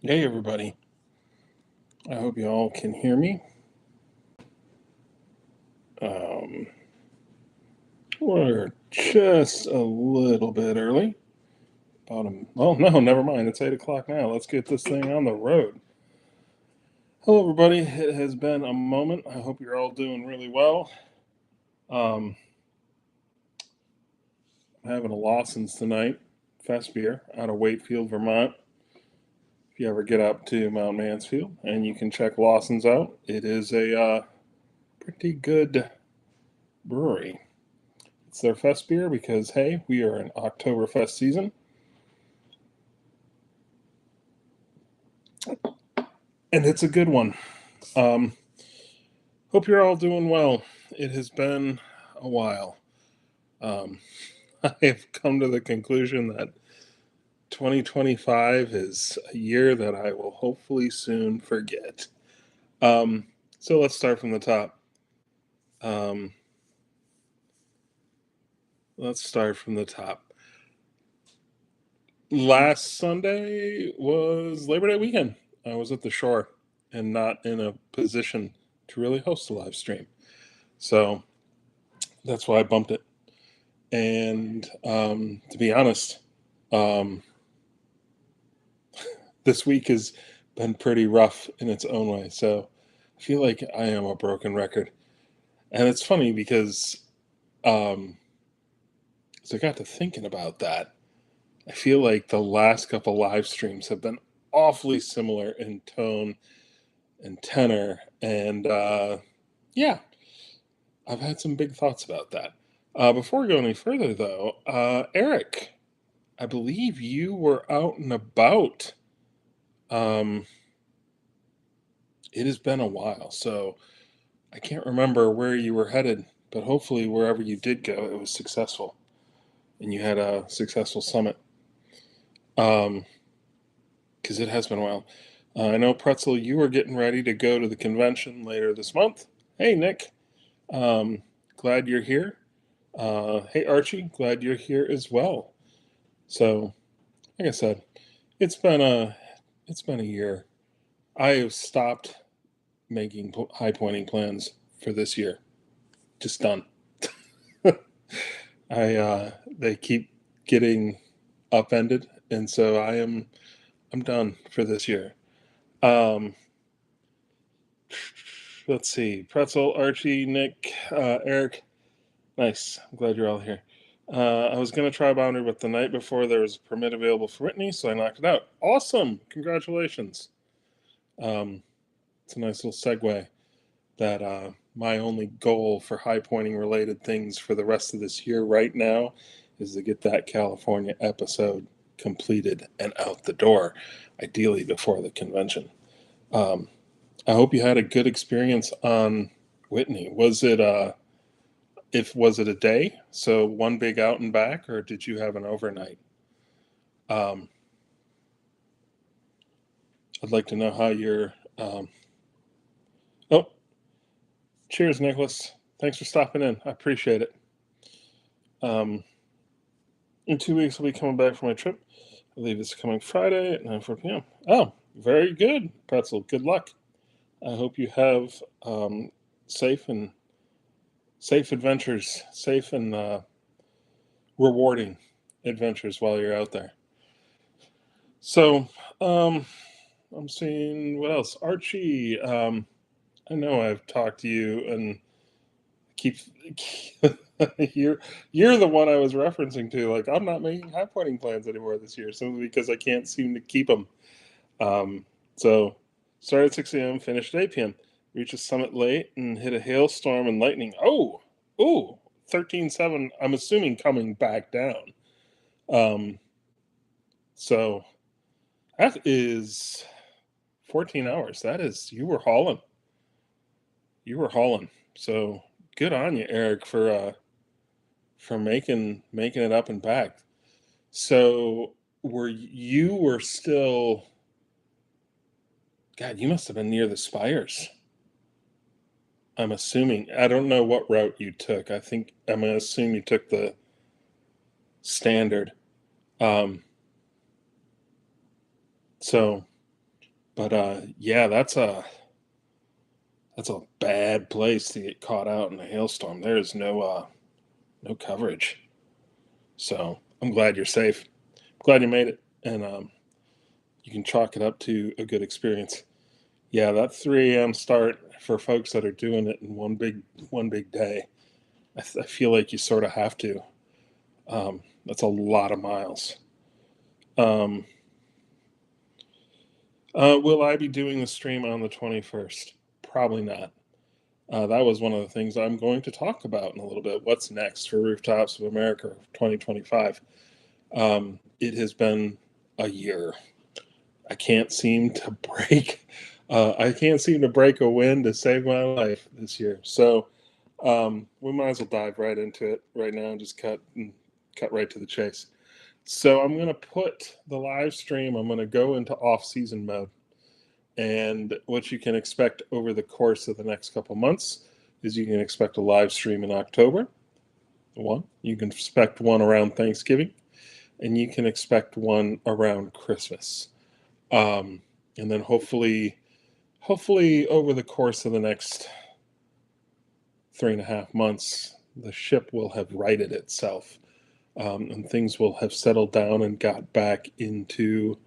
Hey everybody, I hope you all can hear me. Um, we're just a little bit early. Well, no, never mind. It's 8 o'clock now. Let's get this thing on the road. Hello everybody, it has been a moment. I hope you're all doing really well. I'm having a Lawson's tonight, Fest beer, out of Wakefield, Vermont. If you ever get up to Mount Mansfield, and you can check Lawson's out, it is a pretty good brewery. It's their fest beer because, hey, we are in Oktoberfest season. And it's a good one. Um, hope you're all doing well. It has been a while. Um, I have come to the conclusion that 2025 is a year that I will hopefully soon forget. Um, so let's start from the top. Um, let's start from the top. Last Sunday was Labor Day weekend. I was at the shore and not in a position to really host a live stream. So that's why I bumped it. And to be honest, um, this week has been pretty rough in its own way. So I feel like I am a broken record. And it's funny because as I got to thinking about that, I feel like the last couple live streams have been awfully similar in tone and tenor. And yeah, I've had some big thoughts about that. Before we go any further, though, Eric, I believe you were out and about. Um, it has been a while, so I can't remember where you were headed, but hopefully, wherever you did go, it was successful and you had a successful summit. Because it has been a while. I know, Pretzel, you were getting ready to go to the convention later this month. Hey, Nick. Um, glad you're here. Hey, Archie. Glad you're here as well. So, like I said, it's been a year. I have stopped making high pointing plans for this year. Just done. They keep getting upended, and so I'm done for this year. Um, let's see, Pretzel, Archie, Nick, Eric. Nice. I'm glad you're all here. I was gonna try Boundary, but the night before there was a permit available for Whitney, so I knocked it out. Awesome! Congratulations. Um, it's a nice little segue. That my only goal for high pointing related things for the rest of this year right now is to get that California episode completed and out the door, ideally before the convention. Um, I hope you had a good experience on Whitney. Was it a day, so one big out and back, or did you have an overnight? Um, I'd like to know how you're. Oh, cheers, Nicholas. Thanks for stopping in. I appreciate it. Um, in 2 weeks, I'll be coming back from my trip. I believe it's coming Friday at 9:04 p.m. Oh, very good, Pretzel. Good luck. I hope you have safe and safe adventures, safe and rewarding adventures while you're out there. So, I'm seeing what else. Archie, I know I've talked to you and keep you're the one I was referencing to. Like, I'm not making high pointing plans anymore this year simply because I can't seem to keep them. So started at 6 a.m., finished at 8 p.m. Reached the summit late and hit a hailstorm and lightning. Oh, 13.7. I'm assuming coming back down. Um, so that is 14 hours. That is, you were hauling. You were hauling. So good on you, Eric, for making it up and back. So were still, God, you must have been near the spires. I'm assuming. I don't know what route you took. I'm gonna assume you took the standard. Um, so But yeah, that's a bad place to get caught out in a hailstorm. There is no coverage. So I'm glad you're safe. Glad you made it, and you can chalk it up to a good experience. Yeah, that 3 a.m. start for folks that are doing it in one big day. I feel like you sort of have to. That's a lot of miles. Um, will I be doing the stream on the 21st? Probably not. That was one of the things I'm going to talk about in a little bit. What's next for Rooftops of America 2025? It has been a year. I can't seem to break. I can't seem to break a win to save my life this year. So we might as well dive right into it right now and just cut right to the chase. So I'm going to put the live stream. I'm going to go into off-season mode. And what you can expect over the course of the next couple months is you can expect a live stream in October. One. You can expect one around Thanksgiving. And you can expect one around Christmas. And then hopefully over the course of the next 3.5 months, the ship will have righted itself. And things will have settled down and got back into,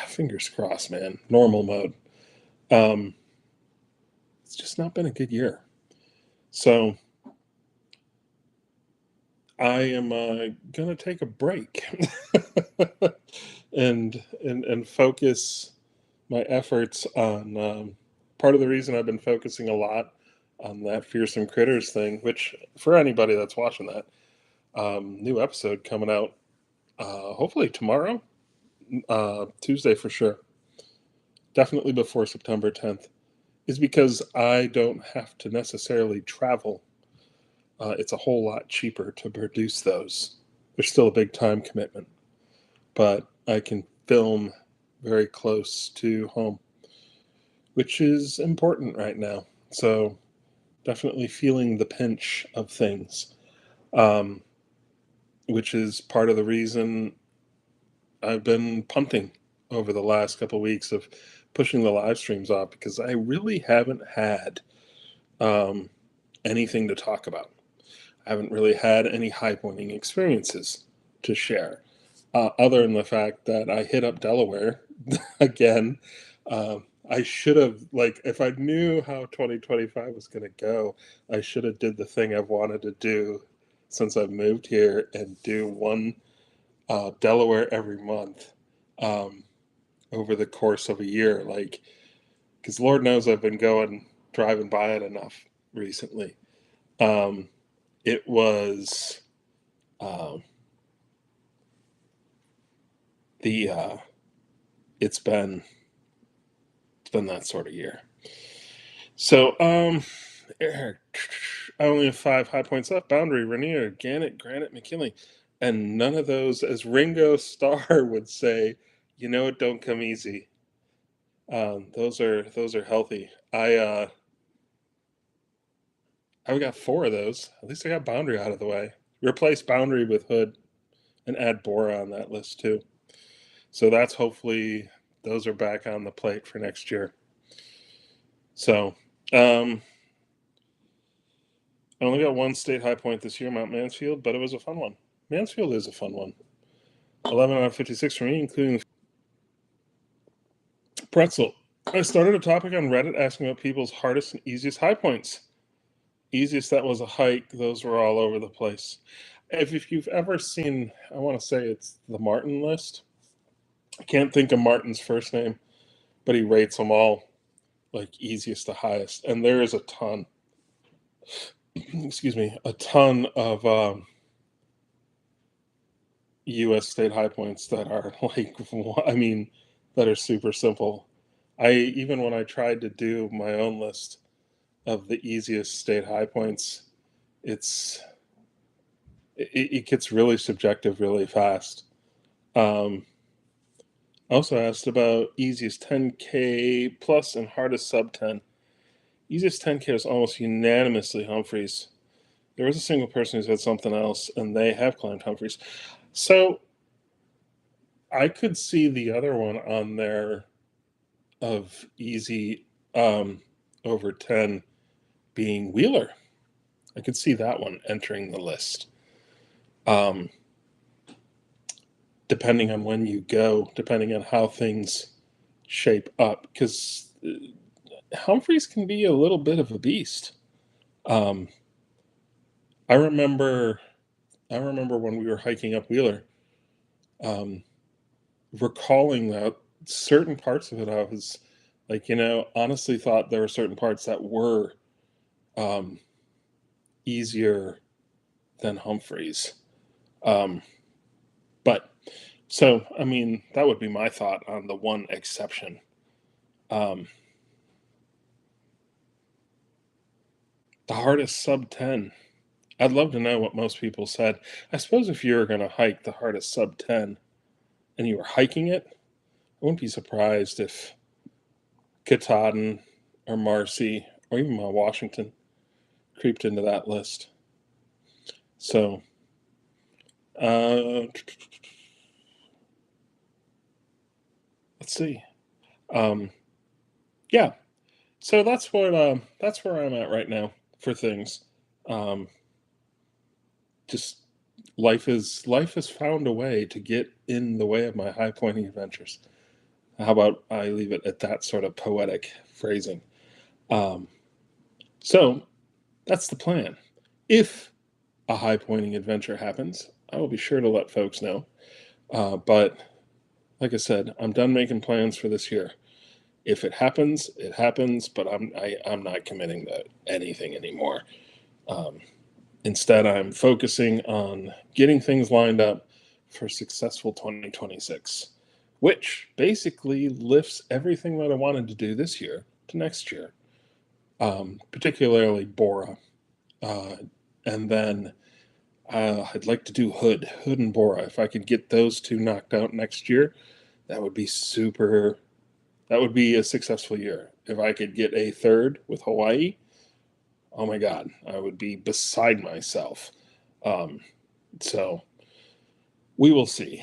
fingers crossed, man, normal mode. It's just not been a good year. So I am going to take a break and focus my efforts on part of the reason I've been focusing a lot on that Fearsome Critters thing, which for anybody that's watching that, new episode coming out hopefully tomorrow, Tuesday for sure, definitely before September 10th, is because I don't have to necessarily travel. It's a whole lot cheaper to produce those. There's still a big time commitment, but I can film very close to home, which is important right now. So definitely feeling the pinch of things, which is part of the reason I've been punting over the last couple of weeks of pushing the live streams off, because I really haven't had anything to talk about. I haven't really had any high pointing experiences to share, other than the fact that I hit up Delaware again. I should have, like, if I knew how 2025 was going to go, I should have did the thing I've wanted to do since I've moved here and do one Delaware every month over the course of a year. Like, because Lord knows I've been driving by it enough recently. It was it's been that sort of year. So Eric, I only have 5 high points left. Boundary, Rainier, Gannett, Granite, McKinley, and none of those, as Ringo Starr would say, it don't come easy. Those are healthy. I've got 4 of those. At least I got Boundary out of the way. Replace Boundary with Hood and add Bora on that list too. So that's hopefully those are back on the plate for next year. So I only got 1 state high point this year, Mount Mansfield, but it was a fun one. Mansfield is a fun one. 11 out of 56 for me, including Pretzel. I started a topic on Reddit asking about people's hardest and easiest high points. Easiest, that was a hike. Those were all over the place. If you've ever seen, I want to say it's the Martin list. I can't think of Martin's first name, but he rates them all like easiest to highest. And there is a ton, excuse me, a ton of U.S. state high points that are like, that are super simple. Even when I tried to do my own list of the easiest state high points, it gets really subjective really fast. Also asked about easiest 10K plus and hardest sub 10. Easiest 10K was almost unanimously Humphreys. There was a single person who said something else, and they have climbed Humphreys. So I could see the other one on there of easy over 10 being Wheeler. I could see that one entering the list. Depending on when you go, depending on how things shape up, because Humphreys can be a little bit of a beast. I remember when we were hiking up Wheeler, recalling that certain parts of it, I was like, honestly thought there were certain parts that were easier than Humphreys. But so, I mean, that would be my thought on the one exception. The hardest sub 10. I'd love to know what most people said. I suppose if you were going to hike the hardest sub 10 and you were hiking it, I wouldn't be surprised if Katahdin or Marcy or even Mount Washington creeped into that list. So, let's see. Yeah. So that's where I'm at right now for things. Just life has found a way to get in the way of my high pointing adventures. How about I leave it at that sort of poetic phrasing? So that's the plan. If a high pointing adventure happens, I will be sure to let folks know. But like I said, I'm done making plans for this year. If it happens, it happens. But I'm not committing to anything anymore. Instead, I'm focusing on getting things lined up for successful 2026, which basically lifts everything that I wanted to do this year to next year, particularly Bora. And then I'd like to do Hood and Bora. If I could get those two knocked out next year, that would be super. That would be a successful year. If I could get a third with Hawaii, oh my God, I would be beside myself. So we will see.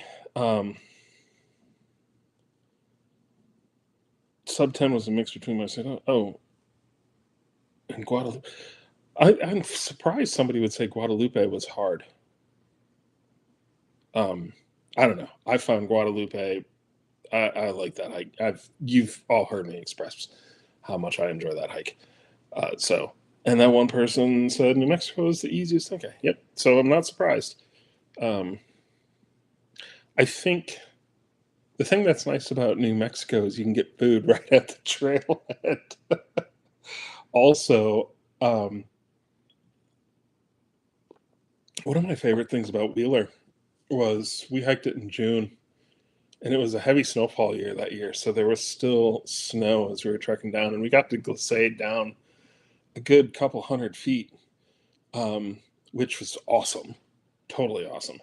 Sub 10 was a mix between myself. Oh, and Guadalupe. I'm surprised somebody would say Guadalupe was hard. I don't know. I found Guadalupe. I like that hike. You've all heard me express how much I enjoy that hike. And that one person said New Mexico is the easiest. Okay, yep. So I'm not surprised. I think the thing that's nice about New Mexico is you can get food right at the trailhead. Also, one of my favorite things about Wheeler was we hiked it in June, and it was a heavy snowfall year that year, so there was still snow as we were trekking down, and we got to glissade down a good couple 100 feet, which was awesome, totally awesome.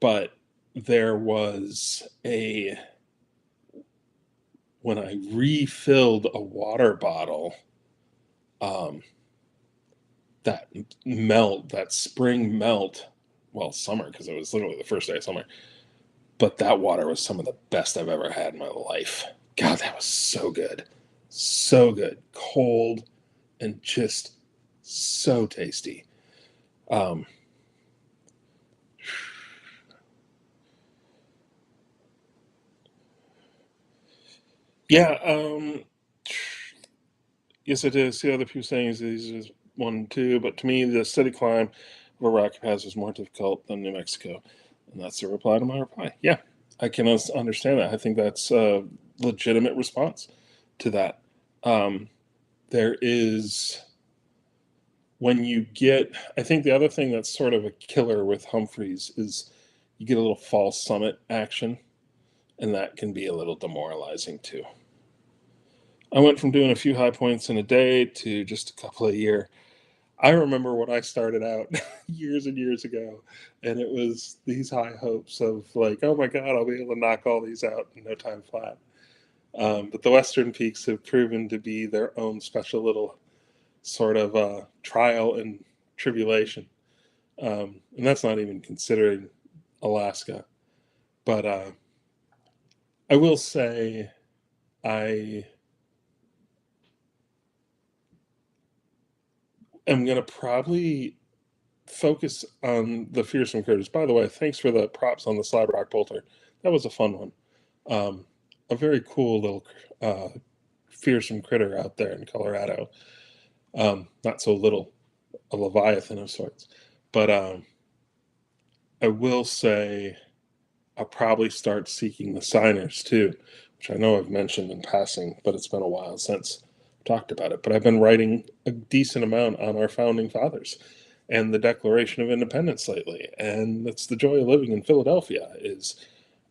But there was when I refilled a water bottle, that spring melt, well, summer, because it was literally the first day of summer, but that water was some of the best I've ever had in my life. God, that was so good. So good. Cold and just so tasty. Yeah, yes, it is. The other people saying is 1, 2, but to me, the steady climb of a Rocky Pass is more difficult than New Mexico, and that's the reply to my reply. Yeah, I can understand that. I think that's a legitimate response to that. There is when you get. I think the other thing that's sort of a killer with Humphreys is you get a little false summit action, and that can be a little demoralizing too. I went from doing a few high points in a day to just a couple a year. I remember when I started out years and years ago, and it was these high hopes of like, oh my God, I'll be able to knock all these out in no time flat. But the Western peaks have proven to be their own special little sort of trial and tribulation. And that's not even considering Alaska. But I will say I am going to probably focus on the fearsome critters. By the way, thanks for the props on the slide rock bolter. That was a fun one. A very cool little fearsome critter out there in Colorado. Not so little, a leviathan of sorts. But I will say I'll probably start seeking the signers too, which I know I've mentioned in passing, but it's been a while since I've talked about it. But I've been writing a decent amount on our founding fathers and the Declaration of Independence lately. And that's the joy of living in Philadelphia, is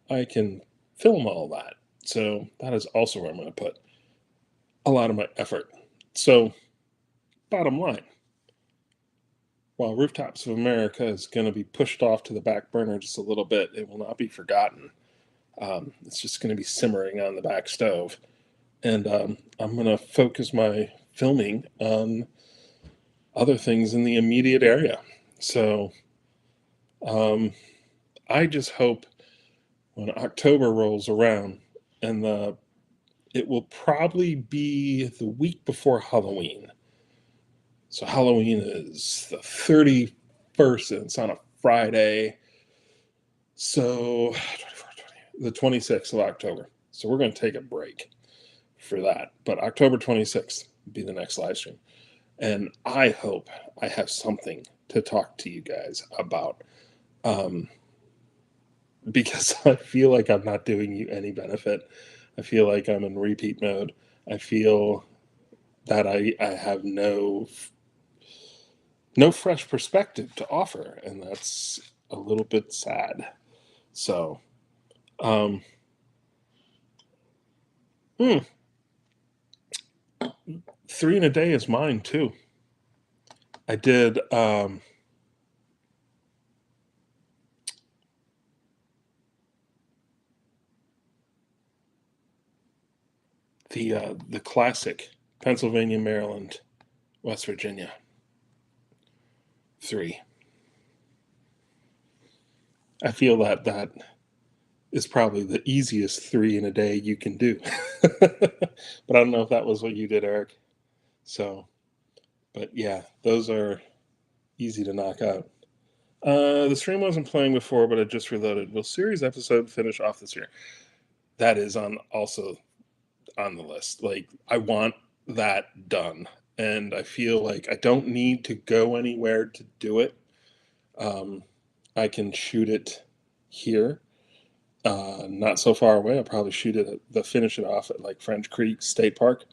I can film all that. So that is also where I'm going to put a lot of my effort. So bottom line, while Rooftops of America is going to be pushed off to the back burner just a little bit, it will not be forgotten. It's just going to be simmering on the back stove. And I'm going to focus my filming on other things in the immediate area. So I just hope when October rolls around, and it will probably be the week before Halloween. So Halloween is the 31st, and it's on a Friday. So the 26th of October. So we're going to take a break for that. But October 26th will be the next live stream. And I hope I have something to talk to you guys about. Because I feel like I'm not doing you any benefit. I feel like I'm in repeat mode. I feel that I have no fresh perspective to offer, and that's a little bit sad. So, 3 in a day is mine too. I did the classic Pennsylvania, Maryland, West Virginia. 3. I feel that is probably the easiest 3 in a day you can do. But I don't know if that was what you did, Eric. So, but yeah, those are easy to knock out. The stream wasn't playing before, but I just reloaded. Will series episode finish off this year? That is also on the list. Like, I want that done, and I feel like I don't need to go anywhere to do it. I can shoot it here, not so far away. I'll probably finish it off at like French Creek State Park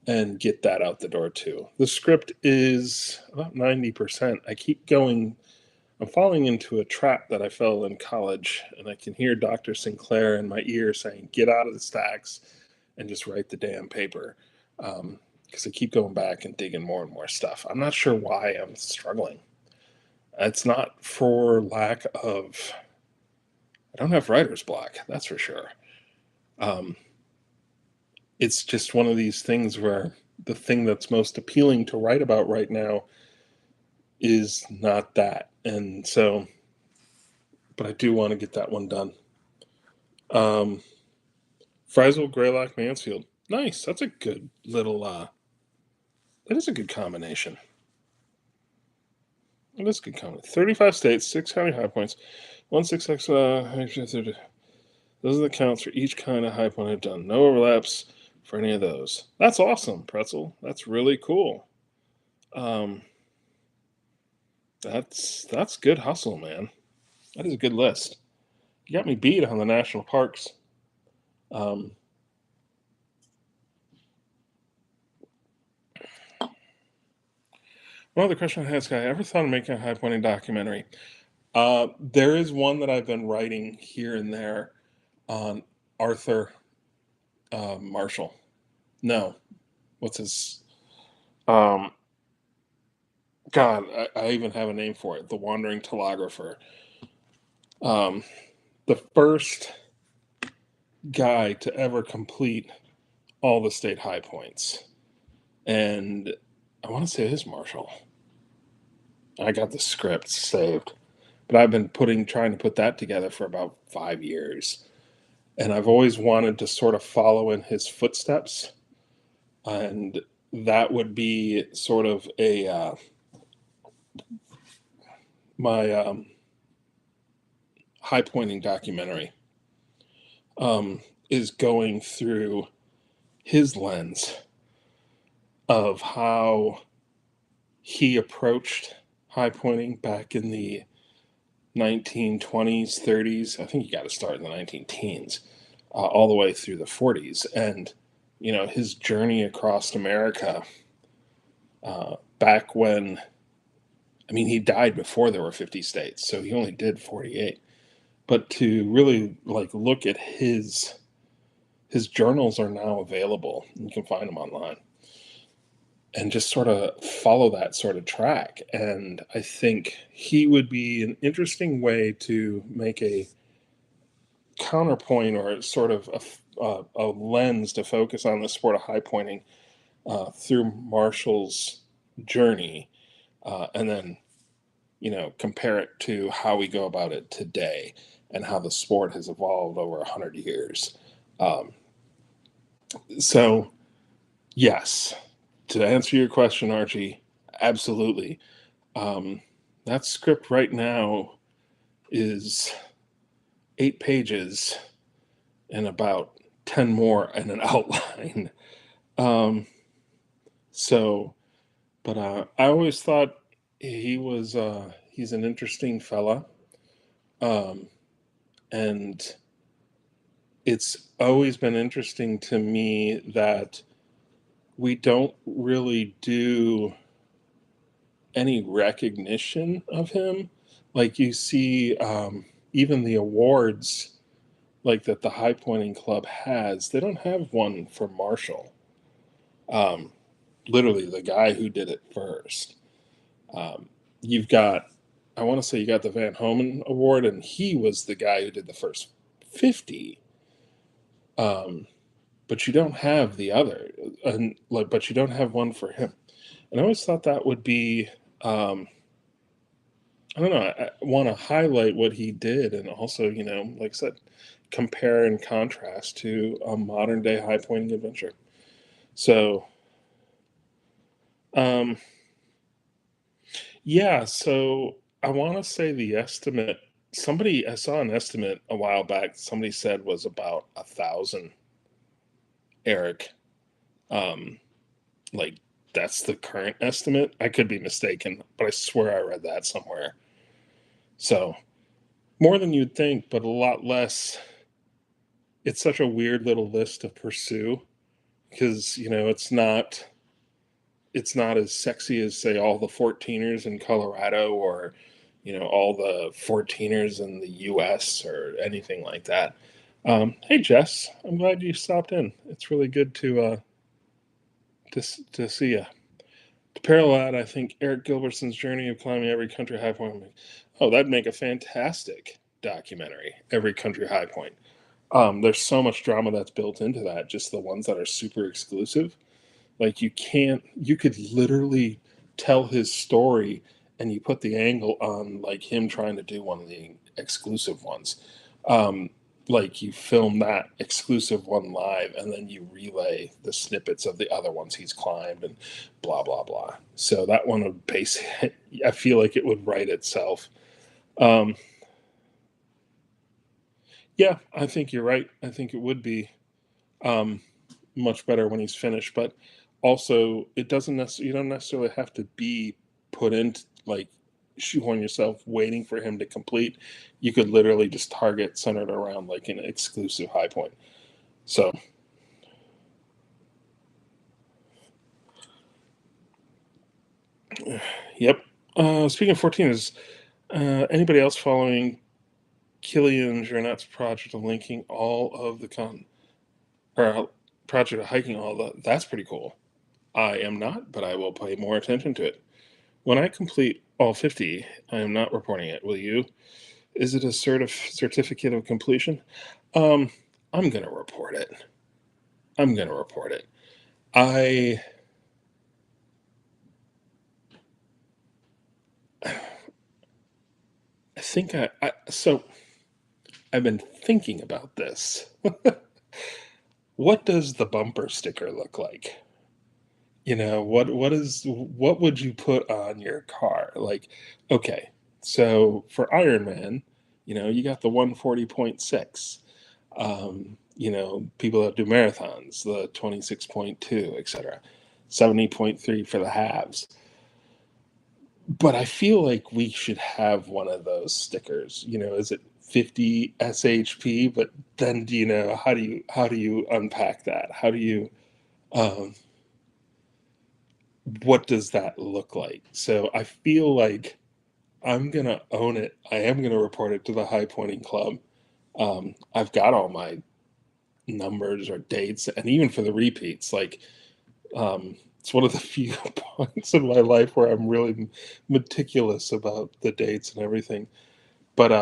and get that out the door too. The script is about 90%. I'm falling into a trap that I fell in college, and I can hear Dr. Sinclair in my ear saying, get out of the stacks and just write the damn paper. Because I keep going back and digging more and more stuff. I'm not sure why I'm struggling. It's not for lack of... I don't have writer's block, that's for sure. It's just one of these things where the thing that's most appealing to write about right now is not that. And so, but I do want to get that one done. Friesel, Greylock, Mansfield. Nice. That's a good little, that is a good combination. It is a good combination. 35 states, 6 county high points, 166, those are the counts for each kind of high point I've done. No overlaps for any of those. That's awesome, Pretzel. That's really cool. That's good hustle, man. That is a good list. You got me beat on the national parks. One other question I had, Sky. Ever thought of making a high pointing documentary? There is one that I've been writing here and there on Arthur Marshall. No. What's his... God, I even have a name for it. The Wandering Telegrapher. The first guy to ever complete all the state high points. And I want to say it is Marshall. I got the script saved. But I've been trying to put that together for about 5 years. and I've always wanted to sort of follow in his footsteps, and that would be sort of a my high pointing documentary, um, is going through his lens of how he approached high pointing back in the 1920s, 30s. I think he got to start in the 19 teens, all the way through the 40s. And, his journey across America, back when, I mean, he died before there were 50 states, so he only did 48. But to really look at his journals are now available. You can find them online, and just sort of follow that sort of track. And I think he would be an interesting way to make a counterpoint, or sort of a lens to focus on the sport of high pointing through Marshall's journey, and then compare it to how we go about it today and how the sport has evolved over 100 years. Um, so, yes, to answer your question, Archie, absolutely. Um, that script right now is 8 pages and about 10 more and an outline. Um, so, but I always thought he's an interesting fella. Um, and it's always been interesting to me that we don't really do any recognition of him. Like, you see, even the awards that the high pointing club has, they don't have one for Marshall. Um, Literally the guy who did it first. Um, you've got, I want to say you got the Van Homan Award, and he was the guy who did the first 50. Um, but you don't have the other, but you don't have one for him. And I always thought that would be, I don't know, I want to highlight what he did, and also, like I said, compare and contrast to a modern day high pointing adventure. So, um, yeah, so I want to say the estimate, I saw an estimate a while back, somebody said was about 1,000, Eric. Um, like, that's the current estimate. I could be mistaken, but I swear I read that somewhere. So, more than you'd think, but a lot less. It's such a weird little list to pursue because, it's not as sexy as, say, all the 14ers in Colorado, or all the 14ers in the US or anything like that. Hey, Jess, I'm glad you stopped in. It's really good to see you. To parallel that, I think Eric Gilbertson's journey of climbing every country high point. Oh, that'd make a fantastic documentary. Every country high point. There's so much drama that's built into that. Just the ones that are super exclusive. Like, you could literally tell his story, and you put the angle on him trying to do one of the exclusive ones. Um, like, you film that exclusive one live, and then you relay the snippets of the other ones he's climbed, and blah blah blah. So that one would basically, I feel like it would write itself. Um, yeah, I think you're right. I think it would be um, much better when he's finished, but also it doesn't necessarily, you don't necessarily have to be put into shoehorn yourself waiting for him to complete. You could literally just target centered around an exclusive high point. So, yep. Speaking of 14, is anybody else following Killian Jornet's project of linking all of the project of hiking all the? That's pretty cool. I am not, but I will pay more attention to it. When I complete all 50, I am not reporting it. Will you? Is it a certificate of completion? Um, I'm gonna report it. I'm gonna report it. I I think I so I've been thinking about this. What does the bumper sticker look like? What would you put on your car? Like, okay, so for Iron Man, you got the 140.6. People that do marathons, the 26.2, etc. 70.3 for the halves. But I feel like we should have one of those stickers. Is it 50 SHP? But then, how do you unpack that? How do you um, what does that look like? So I feel like I'm gonna own it. I am gonna report it to the High Pointing Club. I've got all my numbers or dates, and even for the repeats, like it's one of the few points in my life where I'm really meticulous about the dates and everything. But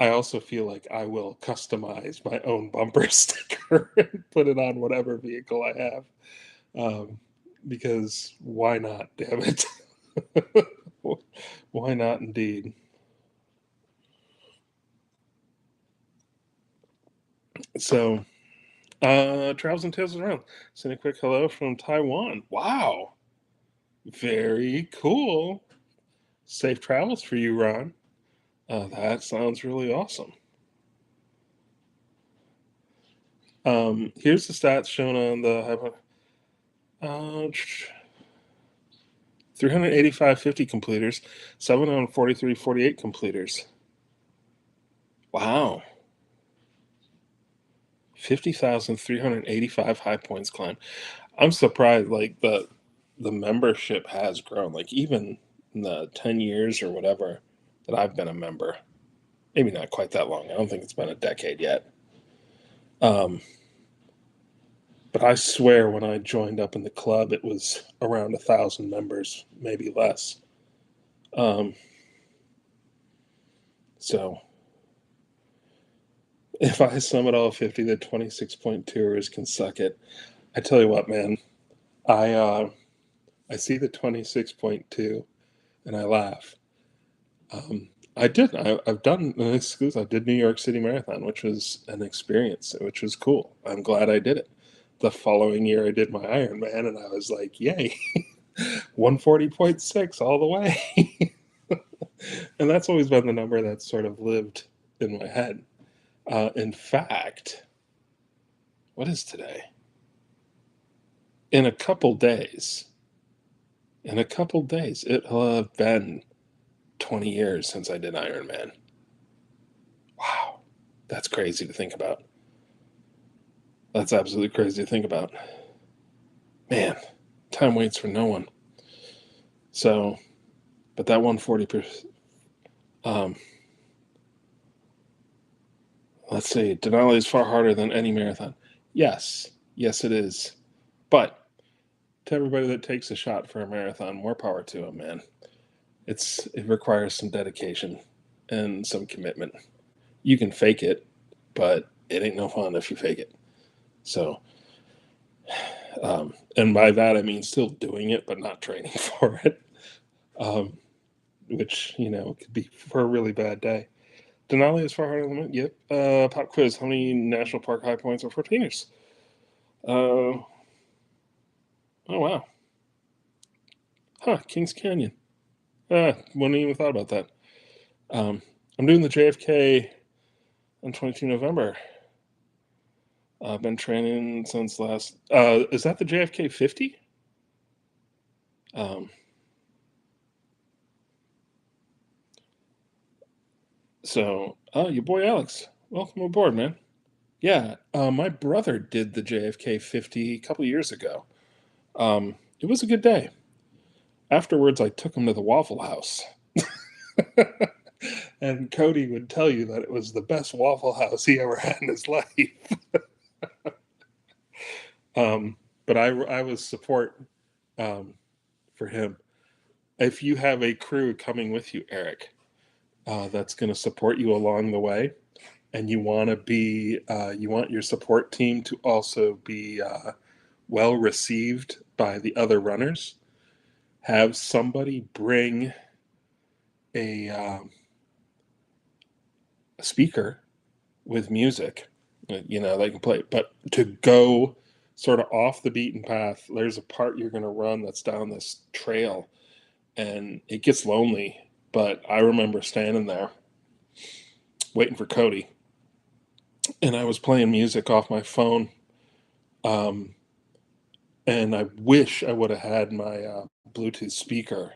I also feel like I will customize my own bumper sticker and put it on whatever vehicle I have. Um, because why not, damn it? Why not indeed? So, Travels and Tales Around. Send a quick hello from Taiwan. Wow. Very cool. Safe travels for you, Ron. That sounds really awesome. Here's the stats shown on the 385.50 completers, 743.48 completers. Wow. 50,385 high points climb. I'm surprised, like the membership has grown. Like even in the 10 years or whatever that I've been a member, maybe not quite that long. I don't think it's been a decade yet. Um, but I swear when I joined up in the club, it was around 1,000 members, maybe less. Um, so if I sum it all 50, the 26.2ers can suck it. I tell you what, man, I I see the 26.2 and I laugh. I did. I've done an exclusive. I did New York City Marathon, which was an experience, which was cool. I'm glad I did it. The following year, I did my Ironman, and I was like, yay, 140.6 all the way. And that's always been the number that's sort of lived in my head. In fact, what is today? In a couple days, it'll have been 20 years since I did Ironman. Wow, that's crazy to think about. That's absolutely crazy to think about. Man, time waits for no one. So, but that 140%, um, let's see, Denali is far harder than any marathon. Yes, it is. But to everybody that takes a shot for a marathon, more power to them, man. It requires some dedication and some commitment. You can fake it, but it ain't no fun if you fake it. So, and by that I mean still doing it, but not training for it. Um, which could be for a really bad day. Denali is far harder than Yep. Pop quiz: how many national park high points are 14ers? Oh wow. Huh? Kings Canyon. Wouldn't even thought about that. I'm doing the JFK on 22 November. I've been training since last. Is that the JFK 50? Um, your boy Alex, welcome aboard, man. Yeah, my brother did the JFK 50 a couple years ago. It was a good day. Afterwards, I took him to the Waffle House. And Cody would tell you that it was the best Waffle House he ever had in his life. But I was support for him. If you have a crew coming with you, Eric, that's going to support you along the way, and you want you want your support team to also be well received by the other runners, have somebody bring a a speaker with music, they can play. But to go sort of off the beaten path, there's a part you're going to run that's down this trail, and it gets lonely. But I remember standing there waiting for Cody, and I was playing music off my phone. Um, and I wish I would have had my Bluetooth speaker.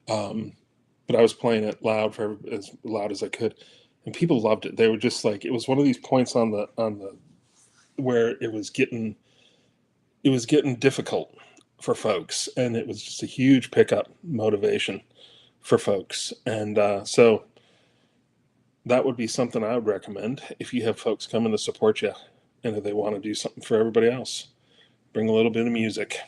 But I was playing it loud, for as loud as I could, and people loved it. They were just like, it was one of these points on the where it was getting difficult for folks, and it was just a huge pickup motivation for folks. And so that would be something I would recommend if you have folks coming to support you, and if they want to do something for everybody else, bring a little bit of music,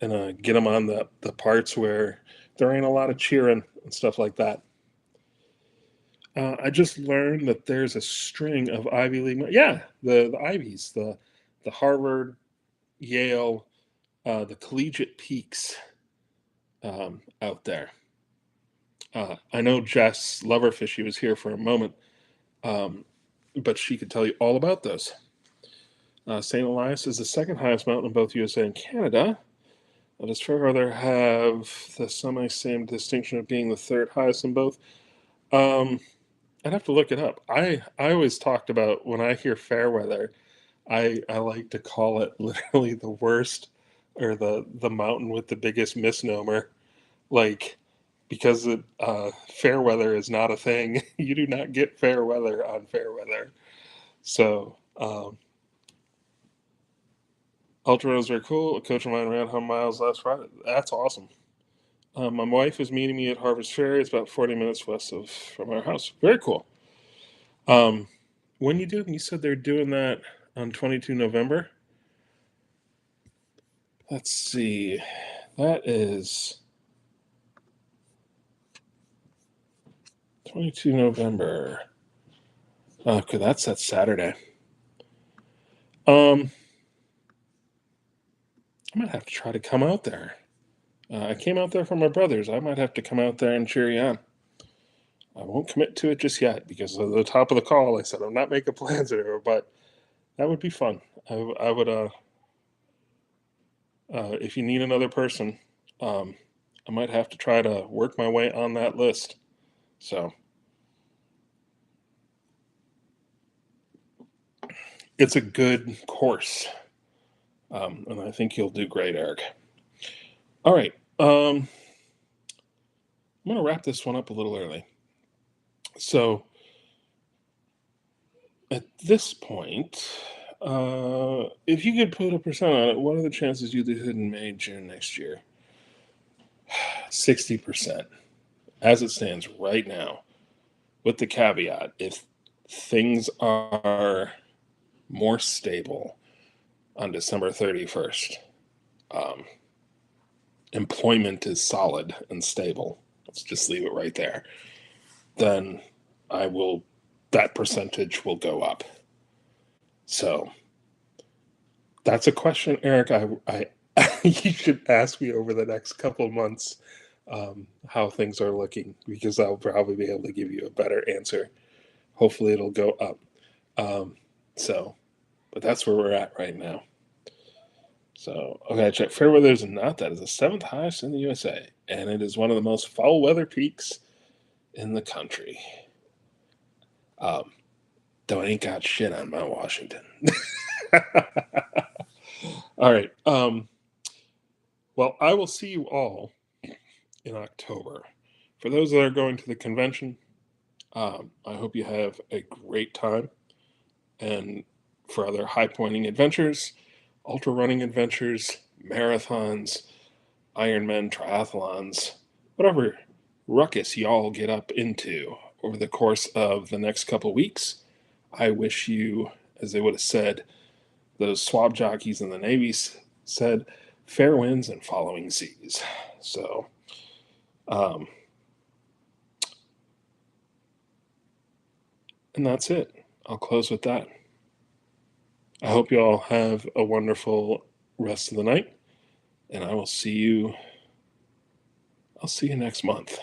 and get them on the parts where there ain't a lot of cheering and stuff like that. I just learned that there's a string of Ivy League. Yeah, the Ivies, the Harvard, Yale, the collegiate peaks out there. I know Jess Loverfish, she was here for a moment, but she could tell you all about those. St. Elias is the second highest mountain in both USA and Canada. Does Fairweather have the semi-same distinction of being the third highest in both? I'd have to look it up. I always talked about, when I hear Fairweather, I like to call it literally the worst, or the mountain with the biggest misnomer, like, because Fairweather is not a thing. You do not get fair weather on Fairweather. So ultra are cool. A coach of mine ran 100 miles last Friday. That's awesome. My wife is meeting me at Harvest Ferry. It's about 40 minutes west from our house. Very cool. When you said they're doing that on 22 November. Let's see. That is 22 November. Okay, that's that Saturday. I might have to try to come out there. I came out there for my brothers. I might have to come out there and cheer you on. I won't commit to it just yet, because at the top of the call I said I'm not making plans anymore, but that would be fun. I would, if you need another person, I might have to try to work my way on that list. So it's a good course, and I think you'll do great, Eric. All right. I'm going to wrap this one up a little early. So at this point, if you could put a percent on it, what are the chances you do it in May, June next year? 60%, as it stands right now, with the caveat, if things are more stable on December 31st, employment is solid and stable, let's just leave it right there, then that percentage will go up. So that's a question, Eric, I you should ask me over the next couple of months, how things are looking, because I'll probably be able to give you a better answer. Hopefully it'll go up. But that's where we're at right now. So, okay, check. Fairweather is not that. It's the seventh highest in the USA, and it is one of the most foul weather peaks in the country. Though I ain't got shit on Mount Washington. All right. Well, I will see you all in October. For those that are going to the convention, I hope you have a great time. And for other high pointing adventures, ultra running adventures, marathons, Ironman triathlons, whatever ruckus y'all get up into over the course of the next couple of weeks, I wish you, as they would have said, those swab jockeys in the Navy said, fair winds and following seas. So, and that's it. I'll close with that. I hope you all have a wonderful rest of the night, and I'll see you next month.